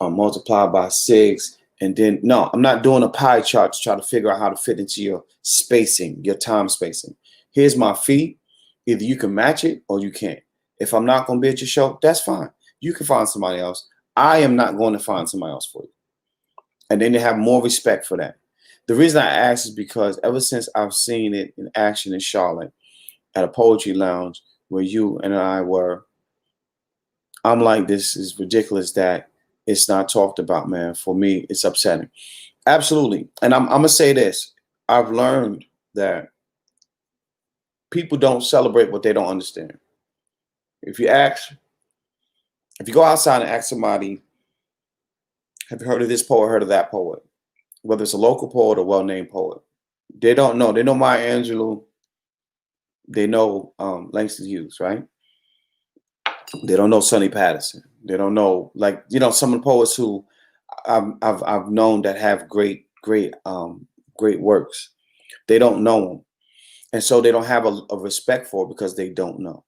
A: multiplied by 6. And then, no, I'm not doing a pie chart to try to figure out how to fit into your spacing, your time spacing. Here's my fee. Either you can match it or you can't. If I'm not going to be at your show, that's fine. You can find somebody else. I am not going to find somebody else for you. And then they have more respect for that. The reason I ask is because ever since I've seen it in action in Charlotte at a poetry lounge where you and I were, I'm like, this is ridiculous that it's not talked about, man. For me, it's upsetting. Absolutely. And I'm going to say this. I've learned that people don't celebrate what they don't understand. If you go outside and ask somebody, have you heard of this poet, heard of that poet? Whether it's a local poet or well-named poet, they don't know. They know Maya Angelou. They know Langston Hughes, right? They don't know Sonny Patterson. They don't know, like, some of the poets who I've known that have great works. They don't know them, and so they don't have a respect for it because they don't know.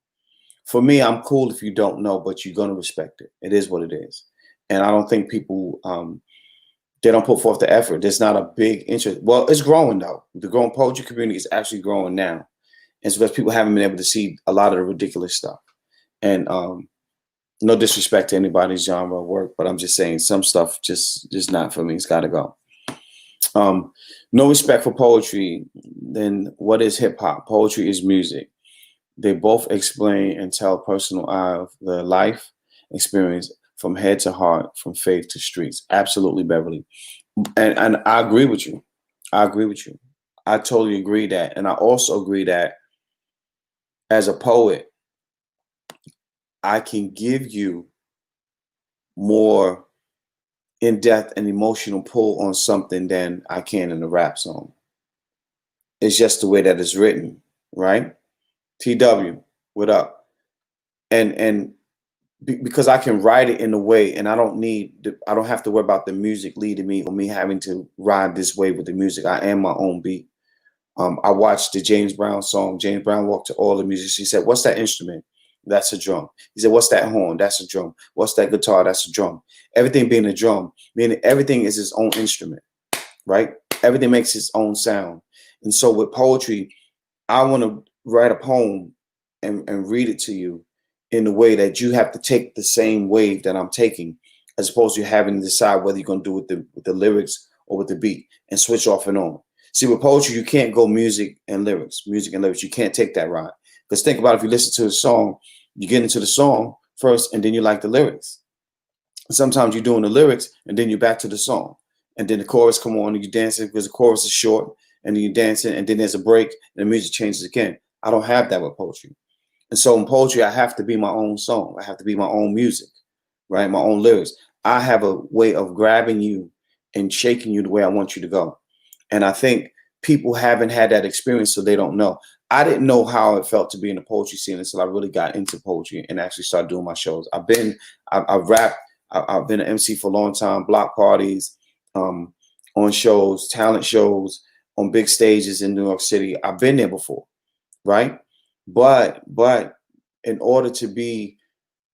A: For me, I'm cool if you don't know, but you're gonna respect it. It is what it is, and I don't think people they don't put forth the effort. There's not a big interest. Well, it's growing though. The growing poetry community is actually growing now, and it's because people haven't been able to see a lot of the ridiculous stuff. And no disrespect to anybody's genre of work, but I'm just saying some stuff just not for me. It's got to go. No respect for poetry. Then what is hip hop? Poetry is music. They both explain and tell personal eye of the life experience from head to heart, from faith to streets. Absolutely, Beverly. And I agree with you. I agree with you. I totally agree that. And I also agree that as a poet, I can give you more in-depth and emotional pull on something than I can in a rap song. It's just the way that it's written, right? TW, what up? And because I can write it in a way, and I don't have to worry about the music leading me or me having to ride this wave with the music. I am my own beat. I watched the James Brown song. James Brown walked to all the music. He said, "What's that instrument?" That's a drum. He said, "What's that horn?" That's a drum. "What's that guitar?" That's a drum. Everything being a drum, meaning everything is its own instrument, right? Everything makes its own sound. And so with poetry, I want to write a poem and read it to you in a way that you have to take the same wave that I'm taking, as opposed to having to decide whether you're going to do it with the lyrics or with the beat and switch off and on. See, with poetry, you can't go music and lyrics. You can't take that ride. Because think about if you listen to a song, you get into the song first and then you like the lyrics. Sometimes you're doing the lyrics and then you're back to the song. And then the chorus come on and you dance it because the chorus is short and then you dance it and then there's a break and the music changes again. I don't have that with poetry. And so in poetry, I have to be my own song. I have to be my own music, right? My own lyrics. I have a way of grabbing you and shaking you the way I want you to go. And I think people haven't had that experience, so they don't know. I didn't know how it felt to be in the poetry scene until I really got into poetry and actually started doing my shows. I've rapped, I've been an MC for a long time, block parties, on shows, talent shows, on big stages in New York City. I've been there before, right? But in order to be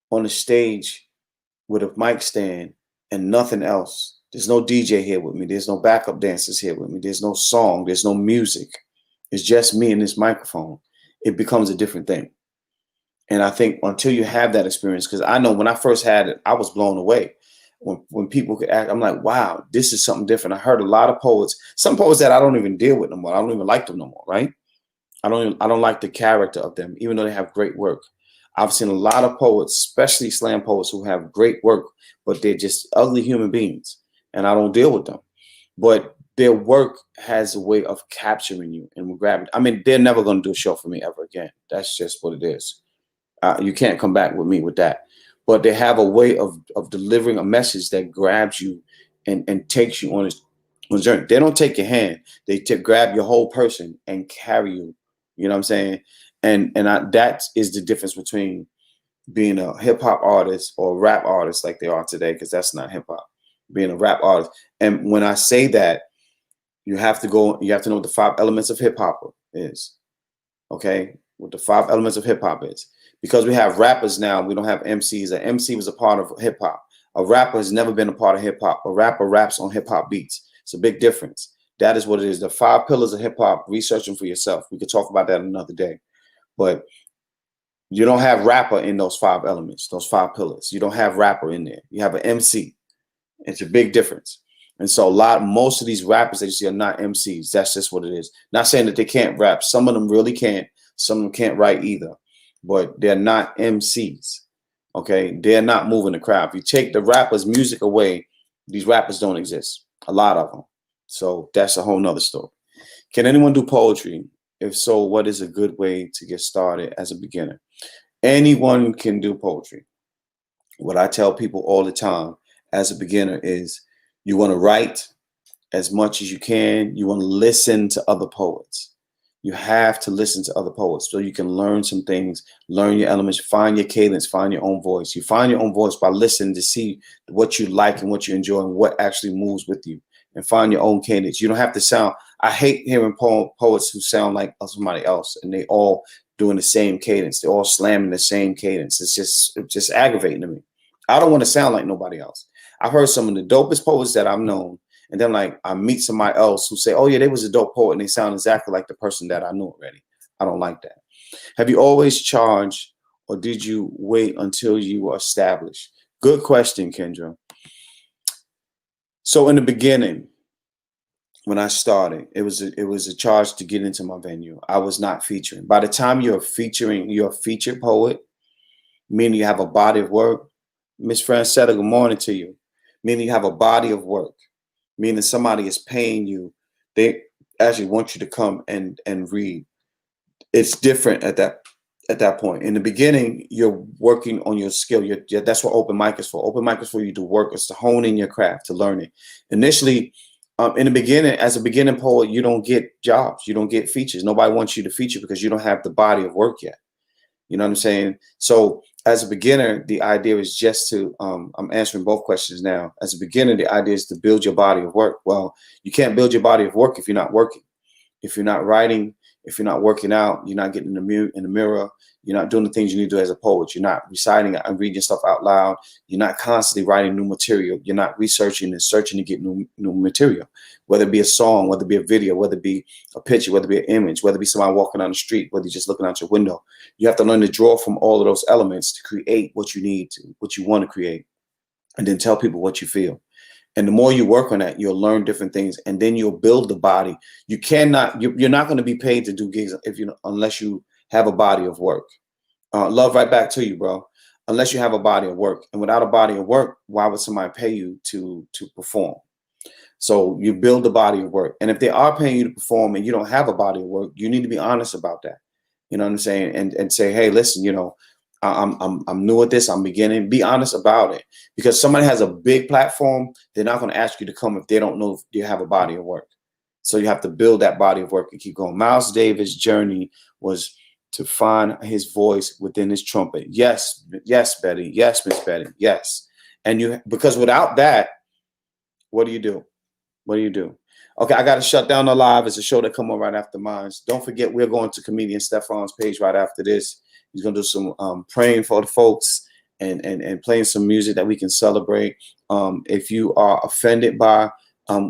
A: on a stage with a mic stand and nothing else, there's no DJ here with me. There's no backup dancers here with me. There's no song. There's no music. It's just me and this microphone. It becomes a different thing. And I think until you have that experience, because I know when I first had it, I was blown away. When people could act, I'm like, wow, this is something different. I heard a lot of poets, some poets that I don't even deal with no more. I don't even like them no more, right? I don't like the character of them, even though they have great work. I've seen a lot of poets, especially slam poets, who have great work, but they're just ugly human beings. And I don't deal with them. But their work has a way of capturing you and grabbing. I mean, they're never going to do a show for me ever again. That's just what it is. You can't come back with me with that. But they have a way of delivering a message that grabs you and takes you on a journey. They don't take your hand. They grab your whole person and carry you. You know what I'm saying? And that is the difference between being a hip hop artist or a rap artist like they are today, because that's not hip hop. Being a rap artist. And when I say that, you have to know what the 5 elements of hip hop is. Okay? What the 5 elements of hip hop is. Because we have rappers now, we don't have MCs. An MC was a part of hip hop. A rapper has never been a part of hip hop. A rapper raps on hip hop beats. It's a big difference. That is what it is. The 5 pillars of hip hop, research them for yourself. We could talk about that another day. But You don't have rapper in those 5 elements, those 5 pillars. You don't have rapper in there. You have an MC. It's a big difference. And so most of these rappers that you see are not MCs. That's just what it is. Not saying that they can't rap. Some of them really can't. Some of them can't write either. But they're not MCs. Okay? They're not moving the crowd. If you take the rapper's music away, these rappers don't exist. A lot of them. So that's a whole nother story. Can anyone do poetry? If so, what is a good way to get started as a beginner? Anyone can do poetry. What I tell people all the time as a beginner is you want to write as much as you can. You want to listen to other poets. You have to listen to other poets so you can learn some things, learn your elements, find your cadence, find your own voice. You find your own voice by listening to see what you like and what you enjoy and what actually moves with you, and find your own cadence. You don't have to sound, I hate hearing poets who sound like somebody else and they all doing the same cadence. They're all slamming the same cadence. It's just aggravating to me. I don't want to sound like nobody else. I've heard some of the dopest poets that I've known, and then like I meet somebody else who say, oh yeah, they was a dope poet, and they sound exactly like the person that I knew already. I don't like that. Have you always charged, or did you wait until you were established? Good question, Kendra. So in the beginning, when I started, it was a charge to get into my venue. I was not featuring. By the time you're a featured poet, meaning you have a body of work. Miss Francetta, good morning to you. Meaning you have a body of work, meaning somebody is paying you. They actually want you to come and read. It's different at that point. In the beginning, you're working on your skill. That's what open mic is for. Open mic is for you to work. It's to hone in your craft, to learn it. Initially, in the beginning, as a beginning poet, you don't get jobs. You don't get features. Nobody wants you to feature because you don't have the body of work yet. You know what I'm saying? So as a beginner, the idea is just to, I'm answering both questions now. As a beginner, the idea is to build your body of work. Well, you can't build your body of work if you're not working. If you're not writing, if you're not working out, you're not getting in the mirror, you're not doing the things you need to do as a poet. You're not reciting and reading stuff out loud. You're not constantly writing new material. You're not researching and searching to get new material, whether it be a song, whether it be a video, whether it be a picture, whether it be an image, whether it be somebody walking down the street, whether you're just looking out your window. You have to learn to draw from all of those elements to create what you need to, what you want to create, and then tell people what you feel. And the more you work on that, you'll learn different things, and then you'll build the body. You're not going to be paid to do gigs unless you have a body of work. Love right back to you, bro. Unless you have a body of work, and without a body of work, why would somebody pay you to perform? So you build the body of work, and if they are paying you to perform and you don't have a body of work, you need to be honest about that. You know what I'm saying? And say, hey, listen, I'm new at this. I'm beginning. Be honest about it, because somebody has a big platform. They're not going to ask you to come if they don't know if you have a body of work. So you have to build that body of work and keep going. Miles Davis' journey was to find his voice within his trumpet. Yes, yes, Betty. Yes, Miss Betty. Yes. And because without that, what do you do? What do you do? Okay, I got to shut down the live. It's a show that come on right after mine. Don't forget, we're going to comedian Stefan's page right after this. He's going to do some praying for the folks and playing some music that we can celebrate. If you are offended by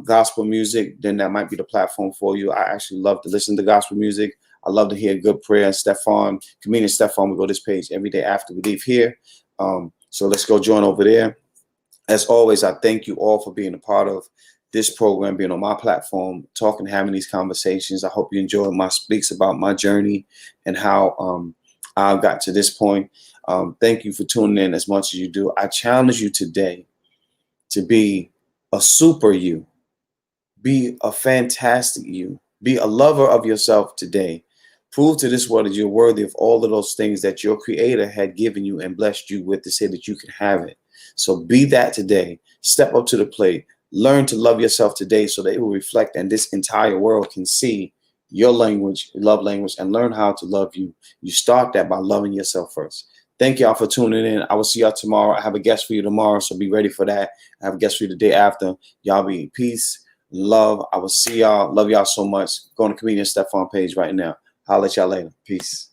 A: gospel music, then that might be the platform for you. I actually love to listen to gospel music. I love to hear good prayer. Stefan, comedian Stefan, we go to this page every day after we leave here. So let's go join over there. As always, I thank you all for being a part of this program, being on my platform, talking, having these conversations. I hope you enjoyed my speaks about my journey and how I got to this point. Thank you for tuning in as much as you do. I challenge you today to be a super you, be a fantastic you, be a lover of yourself today. Prove to this world that you're worthy of all of those things that your creator had given you and blessed you with to say that you can have it. So be that today. Step up to the plate. Learn to love yourself today so that it will reflect and this entire world can see your language, love language, and learn how to love you. You start that by loving yourself first. Thank y'all for tuning in. I will see y'all tomorrow. I have a guest for you tomorrow, so be ready for that. I have a guest for you the day after. Y'all be in peace, love. I will see y'all. Love y'all so much. Go on the comedian Stefan page right now. I'll let y'all later. Peace.